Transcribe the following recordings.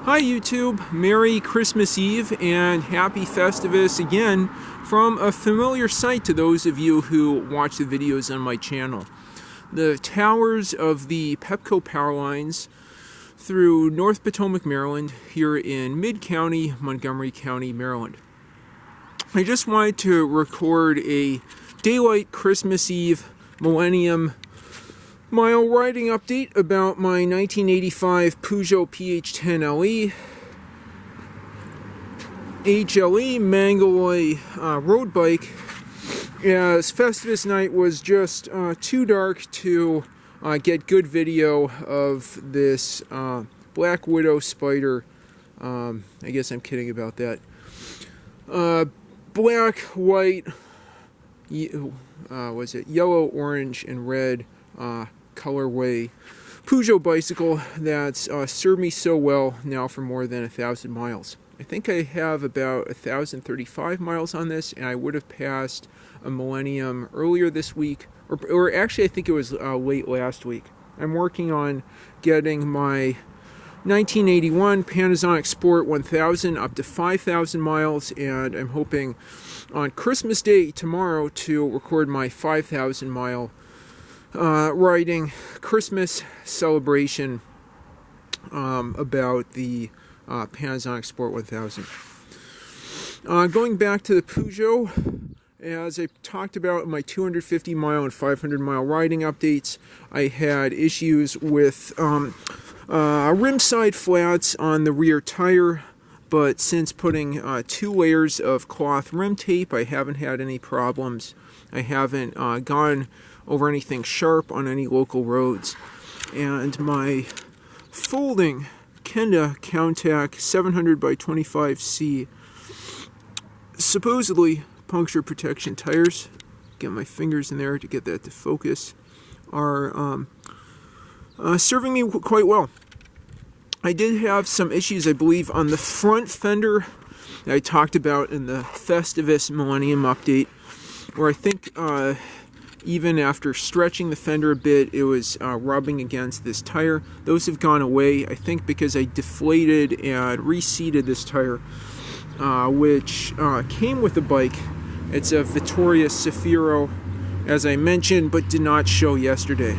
Hi YouTube, Merry Christmas Eve and Happy Festivus again from a familiar sight to those of you who watch the videos on my channel. The towers of the Pepco power lines through North Potomac, Maryland, here in Mid-County, Montgomery County, Maryland. I just wanted to record a daylight Christmas Eve millennium mile riding update about my 1985 Peugeot PH10LE HLE mangalloy road bike, as Festivus night was just too dark to get good video of this Black Widow spider. I guess I'm kidding about that. Black, white, was it yellow, orange, and red colorway Peugeot bicycle that's served me so well now for more than 1,000 miles. I think I have about 1,035 miles on this, and I would have passed a millennium earlier this week, or actually I think it was late last week. I'm working on getting my 1981 Panasonic Sport 1000 up to 5,000 miles, and I'm hoping on Christmas Day tomorrow to record my 5,000 mile riding Christmas celebration about the Panasonic Sport 1000. Going back to the Peugeot, as I talked about in my 250 mile and 500 mile riding updates, I had issues with rim side flats on the rear tire, but since putting 2 layers of cloth rim tape, I haven't had any problems. I haven't gone over anything sharp on any local roads. And my folding Kenda Countach 700 by 25C supposedly puncture protection tires, get my fingers in there to get that to focus, are serving me quite well. I did have some issues, I believe, on the front fender that I talked about in the Festivus Millennium update, where I think even after stretching the fender a bit, it was rubbing against this tire. Those have gone away, I think, because I deflated and reseated this tire, which came with the bike. It's a Vittoria Safiro, as I mentioned, but did not show yesterday.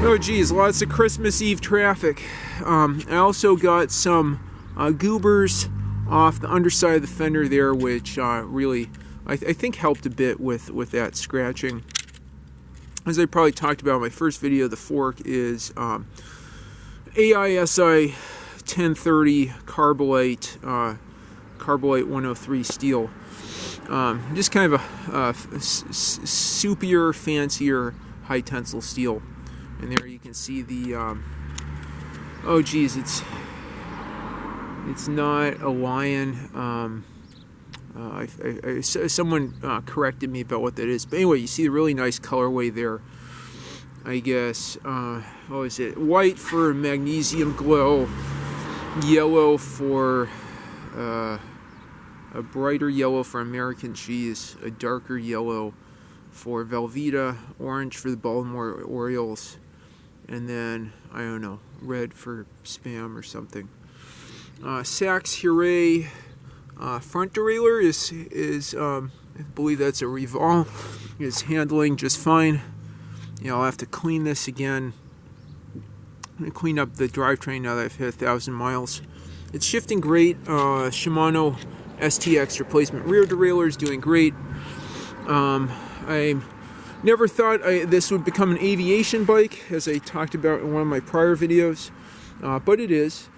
Oh geez, lots of Christmas Eve traffic. I also got some goobers off the underside of the fender there, which really I think helped a bit with that scratching. As I probably talked about in my first video, the fork is AISI 1030 Carbolite 103 steel. Just kind of a soupier, fancier high tensile steel. And there you can see the oh geez, it's not a Lion. Someone corrected me about what that is, but anyway, you see a really nice colorway there. I guess what is it? White for magnesium glow, yellow for a brighter yellow for American cheese, a darker yellow for Velveeta, orange for the Baltimore Orioles, and then I don't know, red for Spam or something. Sachs Hurray. Front derailleur is I believe that's a Revol. It's handling just fine. You know, I'll have to clean this again. I'm going to clean up the drivetrain now that I've hit 1,000 miles. It's shifting great. Shimano STX replacement rear derailleur is doing great. I never thought this would become an aviation bike, as I talked about in one of my prior videos, but it is.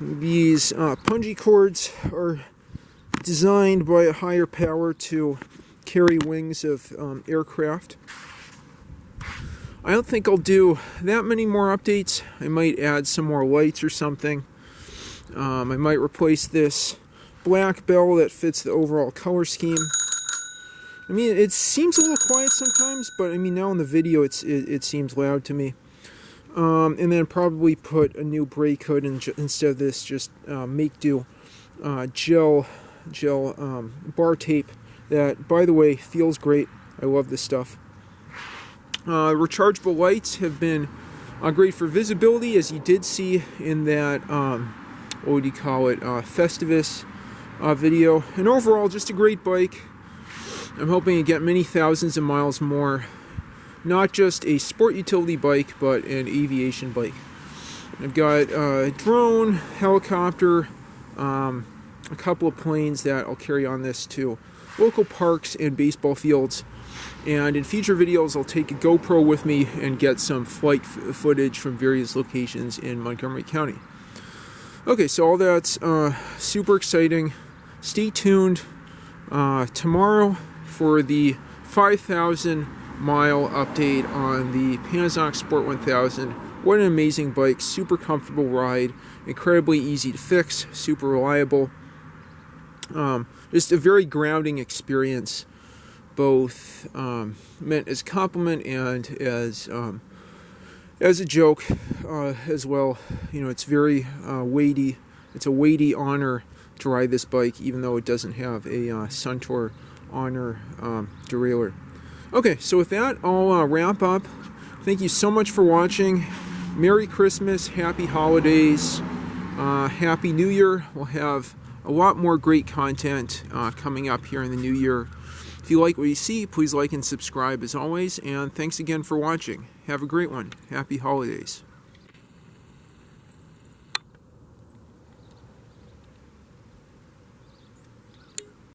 These punji cords are designed by a higher power to carry wings of aircraft. I don't think I'll do that many more updates. I might add some more lights or something. I might replace this black bell that fits the overall color scheme. I mean, it seems a little quiet sometimes, but I mean, now in the video it seems loud to me. And then probably put a new brake hood instead of this just make do gel bar tape that, by the way, feels great. I love this stuff. Rechargeable lights have been Great for visibility, as you did see in that, what would you call it, Festivus video. And overall, just a great bike. I'm hoping to get many thousands of miles more. Not just a sport utility bike, but an aviation bike. I've got a drone, helicopter, a couple of planes that I'll carry on this to local parks and baseball fields. And in future videos, I'll take a GoPro with me and get some flight footage from various locations in Montgomery County. Okay, so all that's super exciting. Stay tuned tomorrow for the 5,000 mile update on the Panasonic Sport 1000. What an amazing bike, super comfortable ride, incredibly easy to fix, super reliable. Just a very grounding experience, both meant as a compliment and as a joke as well. You know, it's very weighty. It's a weighty honor to ride this bike, even though it doesn't have a Suntour Honor derailleur. Okay, so with that, I'll wrap up. Thank you so much for watching. Merry Christmas, Happy Holidays, Happy New Year. We'll have a lot more great content coming up here in the new year. If you like what you see, please like and subscribe as always, and thanks again for watching. Have a great one. Happy Holidays.